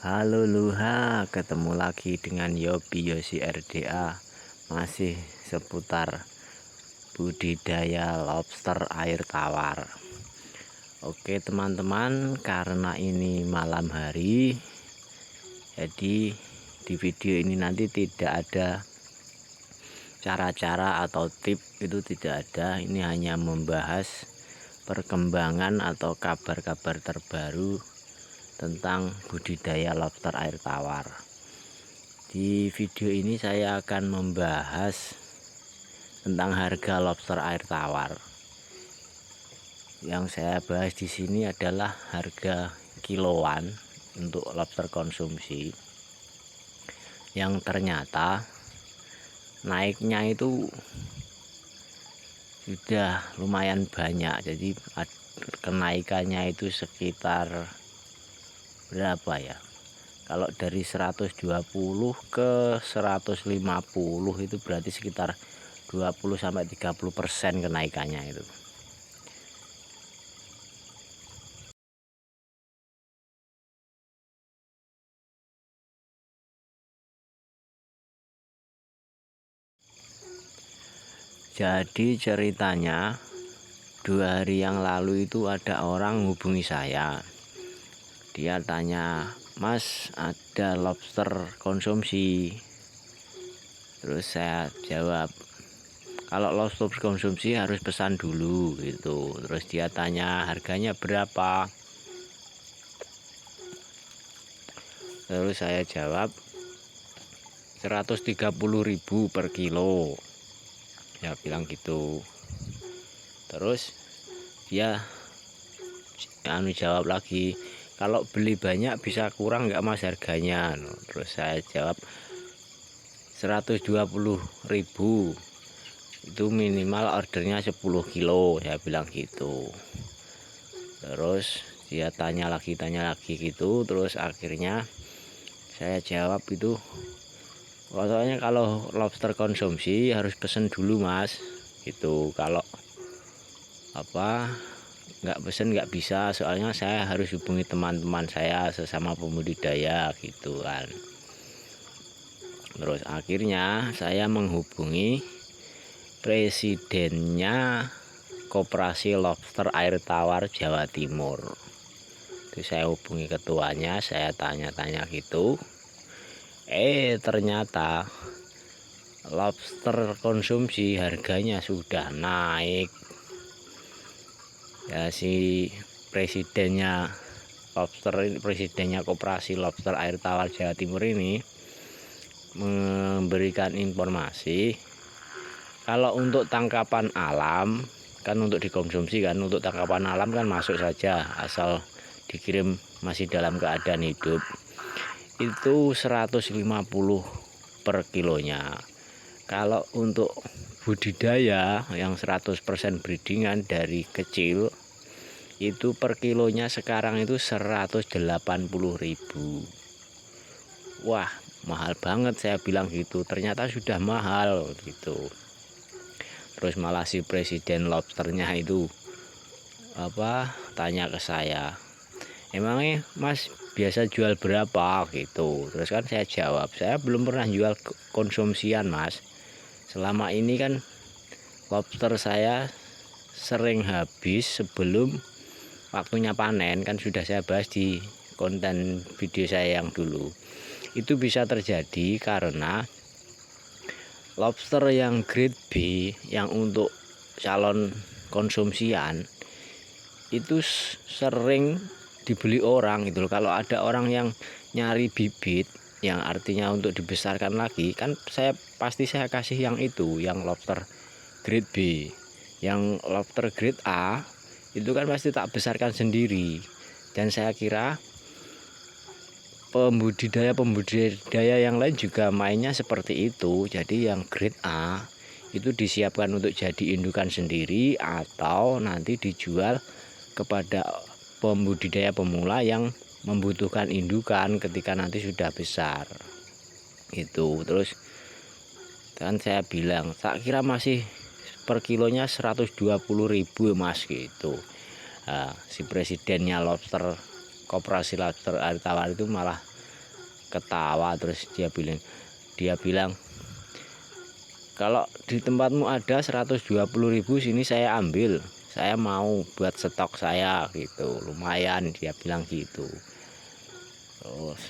Halo Luha, ketemu lagi dengan Yosi RDA. Masih seputar budidaya lobster air tawar. Oke teman-teman, karena ini malam hari, jadi di video ini nanti tidak ada cara-cara atau tip, itu tidak ada. Ini hanya membahas perkembangan atau kabar-kabar terbaru tentang budidaya lobster air tawar. Di video ini saya akan membahas tentang harga lobster air tawar. Yang saya bahas di sini adalah harga kiloan untuk lobster konsumsi, yang ternyata naiknya itu sudah lumayan banyak. Jadi kenaikannya itu sekitar berapa ya? Kalau dari 120 ke 150 itu berarti sekitar 20-30% kenaikannya itu. Jadi ceritanya 2 hari yang lalu itu ada orang hubungi saya. Dia tanya, "Mas, ada lobster konsumsi?" Terus saya jawab, "Kalau lobster konsumsi harus pesan dulu," gitu. Terus dia tanya, "Harganya berapa?" Terus saya jawab, 130.000 per kilo. Ya bilang gitu. Terus dia jawab lagi, "Kalau beli banyak bisa kurang nggak Mas harganya?" Terus saya jawab, 120.000 itu minimal ordernya 10 kilo, saya bilang gitu. Terus dia tanya lagi gitu. Terus akhirnya saya jawab itu, pokoknya kalau lobster konsumsi harus pesen dulu Mas, gitu. Kalau nggak pesen nggak bisa, soalnya saya harus hubungi teman-teman saya sesama pembudidaya gitu kan. Terus akhirnya saya menghubungi presidennya Koperasi Lobster Air Tawar Jawa Timur. Itu saya hubungi ketuanya, saya tanya-tanya gitu. Ternyata lobster konsumsi harganya sudah naik. Ya, si presidennya Koperasi Lobster Air Tawar Jawa Timur ini memberikan informasi kalau untuk tangkapan alam kan untuk dikonsumsi kan, untuk tangkapan alam kan masuk saja asal dikirim masih dalam keadaan hidup, itu 150 per kilonya. Kalau untuk budidaya yang 100% breedingan dari kecil itu per kilonya sekarang itu 180.000. Wah, mahal banget, saya bilang gitu. Ternyata sudah mahal gitu. Terus malah si presiden lobsternya itu tanya ke saya, "Emangnya Mas biasa jual berapa?" gitu. Terus kan saya jawab, "Saya belum pernah jual konsumsian Mas. Selama ini kan lobster saya sering habis sebelum waktunya panen." Kan sudah saya bahas di konten video saya yang dulu. Itu bisa terjadi karena lobster yang grade B yang untuk calon konsumsian itu sering dibeli orang gitu loh. Kalau ada orang yang nyari bibit yang artinya untuk dibesarkan lagi, kan saya kasih yang itu, yang lobster grade B. Yang lobster grade A itu kan pasti tak besarkan sendiri. Dan saya kira pembudidaya yang lain juga mainnya seperti itu. Jadi yang grade A itu disiapkan untuk jadi indukan sendiri atau nanti dijual kepada pembudidaya pemula yang membutuhkan indukan ketika nanti sudah besar itu. Terus kan saya bilang, "Tak kira masih per kilonya 120.000 Mas," gitu. Nah, si presidennya Koperasi Lobster Air Tawar itu malah ketawa, terus dia bilang kalau di tempatmu ada 120.000, sini saya ambil, saya mau buat stok saya gitu, lumayan, dia bilang gitu. Terus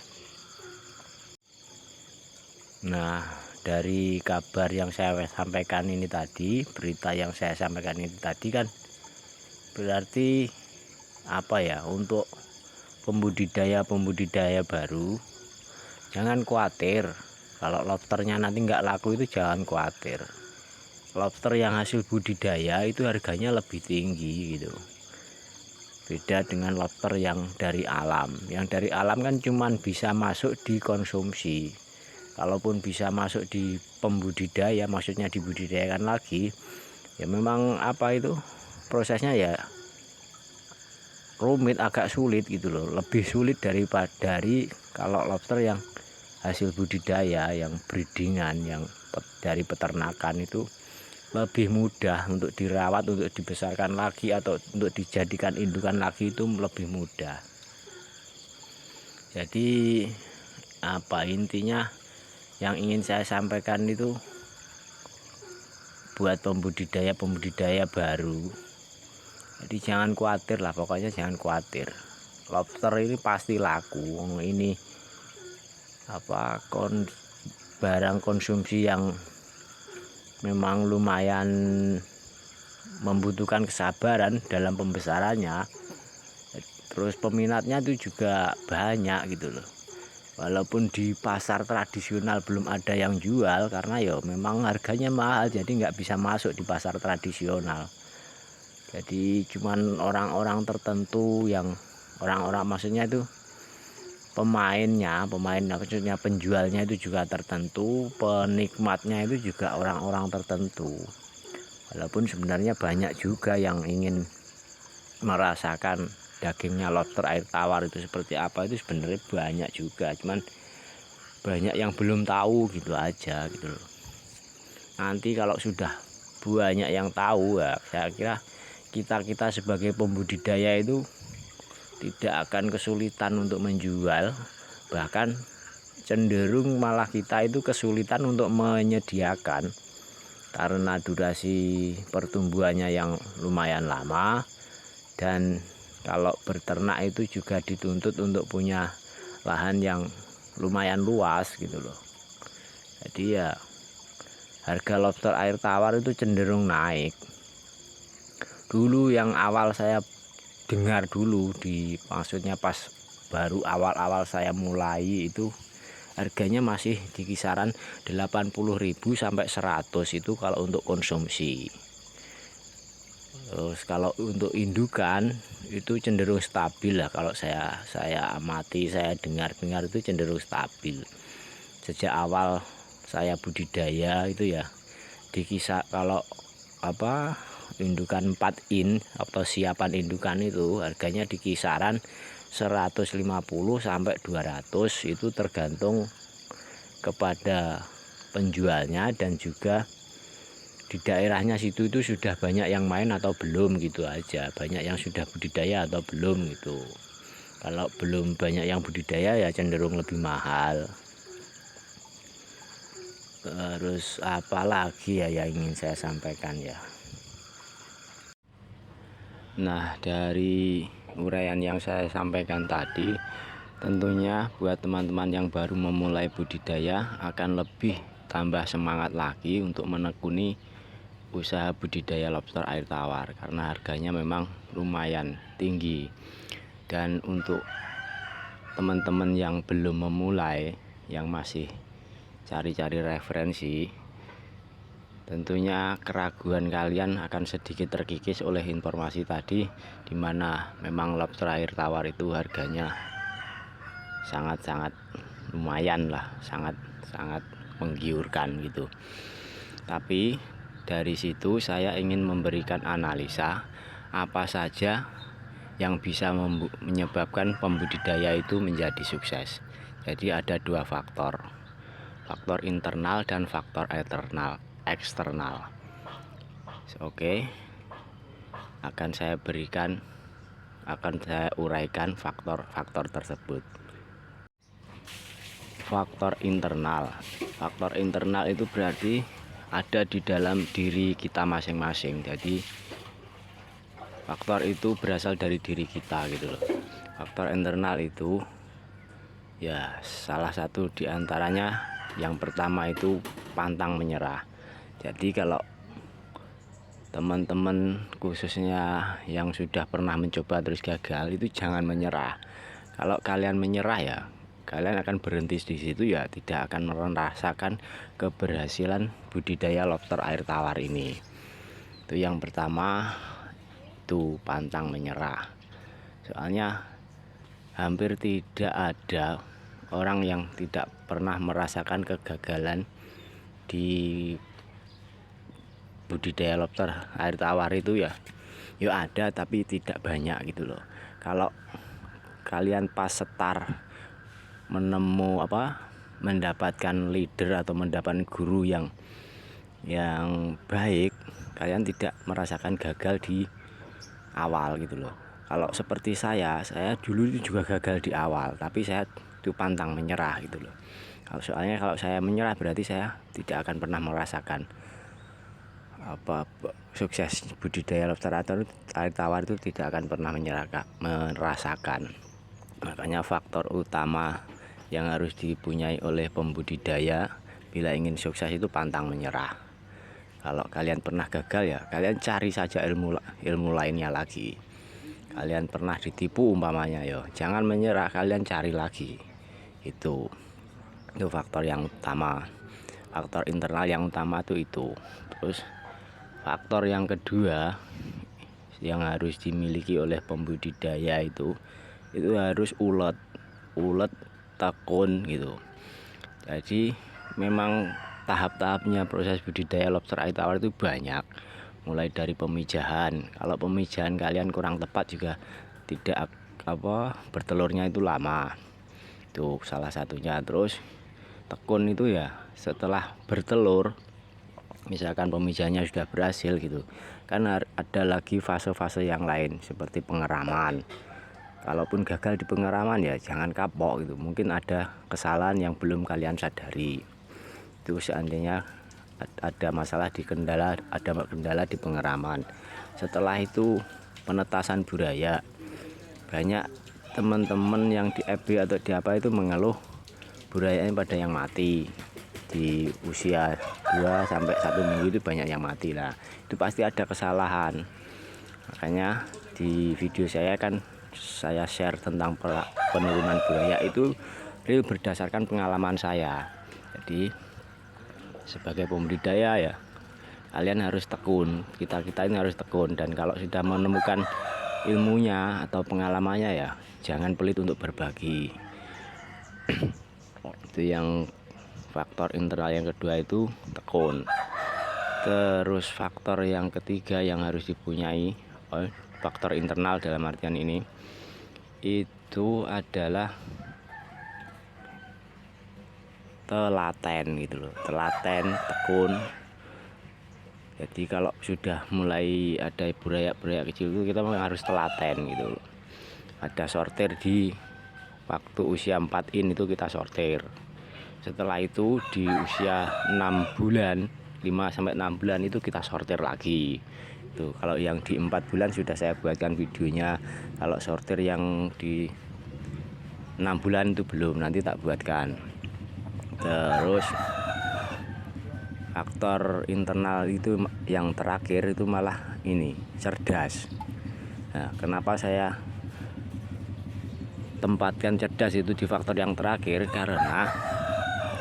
nah, dari kabar yang saya sampaikan ini tadi, berita yang saya sampaikan ini tadi kan berarti apa ya, untuk pembudidaya baru jangan khawatir kalau lobsternya nanti nggak laku, itu jangan khawatir. Lobster yang hasil budidaya itu harganya lebih tinggi gitu, beda dengan lobster yang dari alam. Yang dari alam kan cuman bisa masuk di konsumsi, kalaupun bisa masuk di pembudidaya, maksudnya dibudidayakan lagi, ya memang apa itu prosesnya ya rumit, agak sulit gitu loh, lebih sulit dari kalau lobster yang hasil budidaya, yang breedingan, yang dari peternakan, itu lebih mudah untuk dirawat, untuk dibesarkan lagi, atau untuk dijadikan indukan lagi, itu lebih mudah. Jadi apa intinya yang ingin saya sampaikan itu, buat pembudidaya baru, jadi jangan khawatir lah, pokoknya jangan khawatir, lobster ini pasti laku. Ini apa barang konsumsi yang memang lumayan membutuhkan kesabaran dalam pembesarannya, terus peminatnya itu juga banyak gitu loh. Walaupun di pasar tradisional belum ada yang jual, karena ya memang harganya mahal, jadi nggak bisa masuk di pasar tradisional. Jadi cuman orang-orang tertentu, yang orang-orang, maksudnya itu maksudnya penjualnya itu juga tertentu, penikmatnya itu juga orang-orang tertentu. Walaupun sebenarnya banyak juga yang ingin merasakan dagingnya lobster air tawar itu seperti apa, itu sebenarnya banyak juga, cuman banyak yang belum tahu gitu aja gitu loh. Nanti kalau sudah banyak yang tahu, ya saya kira kita sebagai pembudidaya itu tidak akan kesulitan untuk menjual, bahkan cenderung malah kita itu kesulitan untuk menyediakan, karena durasi pertumbuhannya yang lumayan lama, dan kalau berternak itu juga dituntut untuk punya lahan yang lumayan luas gitu loh. Jadi ya harga lobster air tawar itu cenderung naik. Dulu yang awal saya dengar dulu, maksudnya pas baru awal-awal saya mulai itu, harganya masih di kisaran 80.000 sampai 100 itu kalau untuk konsumsi. Terus kalau untuk indukan itu cenderung stabil lah, kalau saya amati, saya dengar-dengar itu cenderung stabil. Sejak awal saya budidaya itu ya dikisar, kalau apa indukan 4 in atau siapan indukan itu harganya di kisaran 150 sampai 200, itu tergantung kepada penjualnya dan juga di daerahnya situ itu sudah banyak yang main atau belum gitu aja, banyak yang sudah budidaya atau belum gitu. Kalau belum banyak yang budidaya ya cenderung lebih mahal. Terus apalagi ya yang ingin saya sampaikan ya. Nah, dari uraian yang saya sampaikan tadi, tentunya buat teman-teman yang baru memulai budidaya akan lebih tambah semangat lagi untuk menekuni usaha budidaya lobster air tawar, karena harganya memang lumayan tinggi. Dan untuk teman-teman yang belum memulai, yang masih cari-cari referensi, tentunya keraguan kalian akan sedikit terkikis oleh informasi tadi, di mana memang lobster air tawar itu harganya sangat-sangat lumayan lah, sangat menggiurkan gitu. Tapi dari situ saya ingin memberikan analisa apa saja yang bisa menyebabkan pembudidaya itu menjadi sukses. Jadi ada 2 faktor internal dan faktor eksternal. Oke, akan saya uraikan faktor-faktor tersebut. faktor internal. Faktor internal itu berarti ada di dalam diri kita masing-masing. Jadi faktor itu berasal dari diri kita gitu loh. Faktor internal itu ya salah satu diantaranya yang pertama itu pantang menyerah. Jadi kalau teman-teman khususnya yang sudah pernah mencoba terus gagal itu jangan menyerah. Kalau kalian menyerah ya kalian akan berhenti di situ, ya tidak akan merasakan keberhasilan budidaya lobster air tawar ini. Itu yang pertama, itu pantang menyerah. Soalnya hampir tidak ada orang yang tidak pernah merasakan kegagalan di budidaya lobster air tawar itu ya ada, tapi tidak banyak gitu loh. Kalau kalian pas setar mendapatkan leader atau mendapatkan guru yang baik, kalian tidak merasakan gagal di awal gitu loh. Kalau seperti saya dulu itu juga gagal di awal, tapi saya itu pantang menyerah gitu loh. Soalnya kalau saya menyerah berarti saya tidak akan pernah merasakan sukses budidaya lobster air tawar itu, tidak akan pernah merasakan. Makanya faktor utama yang harus dipunyai oleh pembudidaya bila ingin sukses itu pantang menyerah. Kalau kalian pernah gagal ya kalian cari saja ilmu lainnya lagi. Kalian pernah ditipu umpamanya ya jangan menyerah, kalian cari lagi. Itu faktor yang utama. Faktor internal yang utama itu. Terus faktor yang kedua yang harus dimiliki oleh pembudidaya itu harus ulet tekun gitu. Jadi memang tahap-tahapnya proses budidaya lobster air tawar itu banyak, mulai dari pemijahan. Kalau pemijahan kalian kurang tepat juga tidak bertelurnya itu lama, itu salah satunya. Terus tekun itu ya setelah bertelur, misalkan pemijahannya sudah berhasil gitu kan, ada lagi fase-fase yang lain seperti pengeraman. Kalaupun gagal di pengeraman ya jangan kapok gitu, mungkin ada kesalahan yang belum kalian sadari. Itu seandainya ada masalah di ada kendala di pengeraman. Setelah itu penetasan buraya. Banyak teman-teman yang di FB atau di apa itu mengeluh burayanya pada yang mati. Di usia 2 sampai 1 minggu itu banyak yang mati lah. Itu pasti ada kesalahan. Makanya di video saya saya share tentang penurunan buraya itu real berdasarkan pengalaman saya. Jadi sebagai pembudidaya ya kalian harus tekun, kita ini harus tekun. Dan kalau sudah menemukan ilmunya atau pengalamannya ya jangan pelit untuk berbagi. Itu yang faktor internal yang kedua itu tekun. Terus faktor yang ketiga yang harus dipunyai faktor internal dalam artian ini itu adalah telaten gitu loh, telaten, tekun. Jadi kalau sudah mulai ada buraya kecil itu kita harus telaten gitu loh. Ada sortir di waktu usia 4 in itu kita sortir. Setelah itu di usia 6 bulan 5 sampai 6 bulan itu kita sortir lagi. Tuh, kalau yang di 4 bulan sudah saya buatkan videonya. Kalau sortir yang di 6 bulan itu belum, nanti tak buatkan. Terus faktor internal itu yang terakhir itu malah ini, cerdas. Nah, kenapa saya tempatkan cerdas itu di faktor yang terakhir? Karena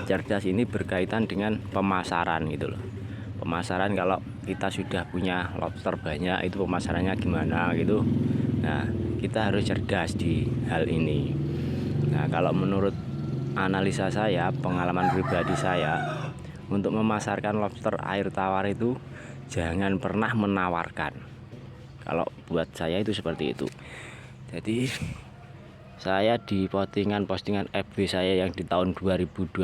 cerdas ini berkaitan dengan pemasaran gitu loh. Pemasaran, kalau kita sudah punya lobster banyak itu pemasarannya gimana gitu. Nah, kita harus cerdas di hal ini. Nah, kalau menurut analisa saya, pengalaman pribadi saya, untuk memasarkan lobster air tawar itu jangan pernah menawarkan. Kalau buat saya itu seperti itu. Jadi saya di postingan FB saya yang di tahun 2021,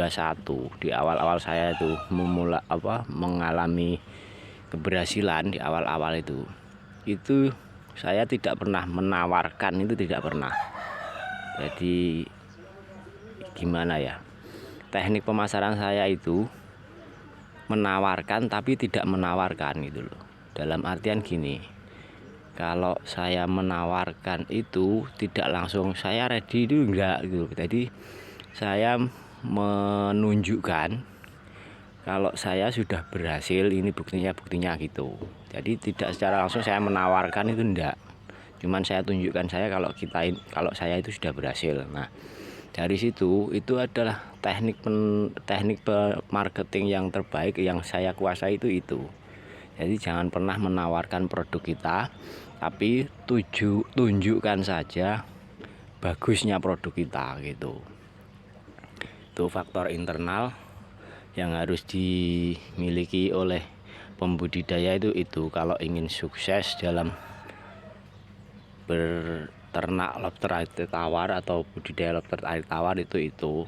di awal-awal saya itu mengalami keberhasilan di awal-awal itu saya tidak pernah menawarkan, itu tidak pernah. Jadi gimana ya, teknik pemasaran saya itu menawarkan tapi tidak menawarkan gitu loh. Dalam artian gini, kalau saya menawarkan itu tidak langsung saya ready itu enggak gitu. Jadi saya menunjukkan kalau saya sudah berhasil, ini buktinya gitu. Jadi tidak secara langsung saya menawarkan itu enggak. Cuman saya tunjukkan kalau saya itu sudah berhasil. Nah, dari situ itu adalah teknik marketing yang terbaik yang saya kuasai itu. Jadi jangan pernah menawarkan produk kita, tapi tunjukkan saja bagusnya produk kita gitu. Itu faktor internal yang harus dimiliki oleh pembudidaya itu kalau ingin sukses dalam berternak lobster air tawar atau budidaya lobster air tawar itu.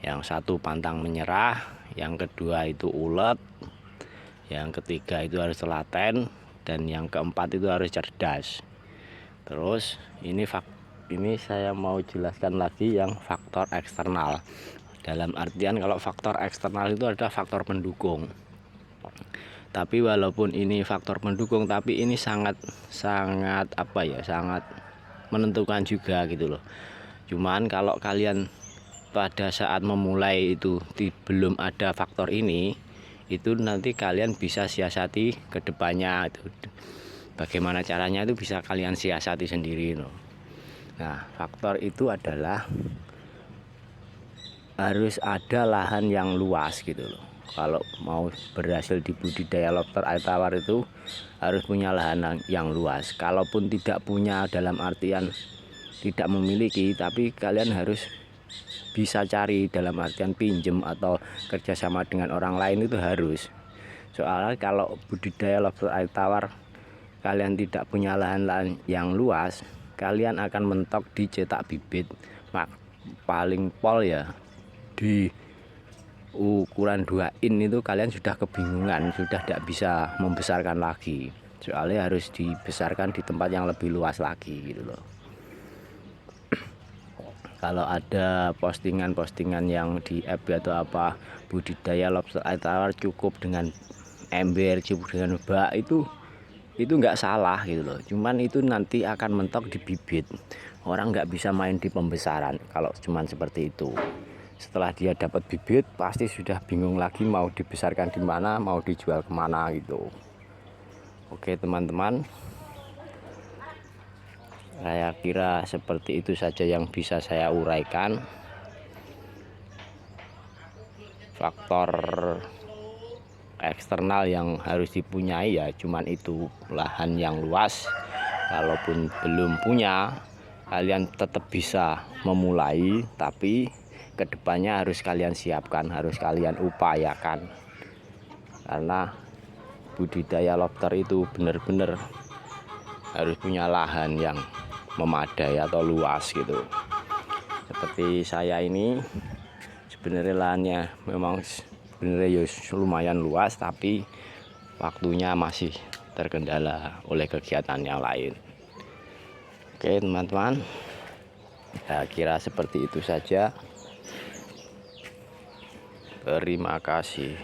Yang satu pantang menyerah, yang kedua itu ulet, yang ketiga itu harus telaten, dan yang keempat itu harus cerdas. Terus ini saya mau jelaskan lagi yang faktor eksternal. Dalam artian kalau faktor eksternal itu adalah faktor pendukung. Tapi walaupun ini faktor pendukung, tapi ini sangat menentukan juga gitu loh. Cuman kalau kalian pada saat memulai itu belum ada faktor ini, itu nanti kalian bisa siasati ke depannya itu. Bagaimana caranya itu bisa kalian siasati sendiri loh. Nah, faktor itu adalah harus ada lahan yang luas gitu loh. Kalau mau berhasil di budidaya lobster air tawar itu harus punya lahan yang luas. Kalaupun tidak punya dalam artian tidak memiliki, tapi kalian harus bisa cari dalam artian pinjem atau kerjasama dengan orang lain itu harus. Soalnya kalau budidaya lobster air tawar kalian tidak punya lahan yang luas, kalian akan mentok di cetak bibit paling pol ya di ukuran 2 in itu kalian sudah kebingungan, sudah tidak bisa membesarkan lagi. Soalnya harus dibesarkan di tempat yang lebih luas lagi gitu loh. Kalau ada postingan-postingan yang di FB atau apa budidaya lobster air tawar cukup dengan ember, cukup dengan bak, itu nggak salah gitu loh. Cuman itu nanti akan mentok di bibit. Orang nggak bisa main di pembesaran kalau cuman seperti itu. Setelah dia dapat bibit pasti sudah bingung lagi mau dibesarkan di mana, mau dijual kemana gitu. Oke teman-teman, saya kira seperti itu saja yang bisa saya uraikan. Faktor eksternal yang harus dipunyai ya cuman itu lahan yang luas. Kalaupun belum punya, kalian tetap bisa memulai, tapi kedepannya harus kalian siapkan, harus kalian upayakan. Karena budidaya lobster itu benar-benar harus punya lahan yang memadai atau luas gitu. Seperti saya ini sebenarnya lahannya memang sebenarnya lumayan luas, tapi waktunya masih terkendala oleh kegiatan yang lain. Oke teman-teman, saya kira seperti itu saja. Terima kasih.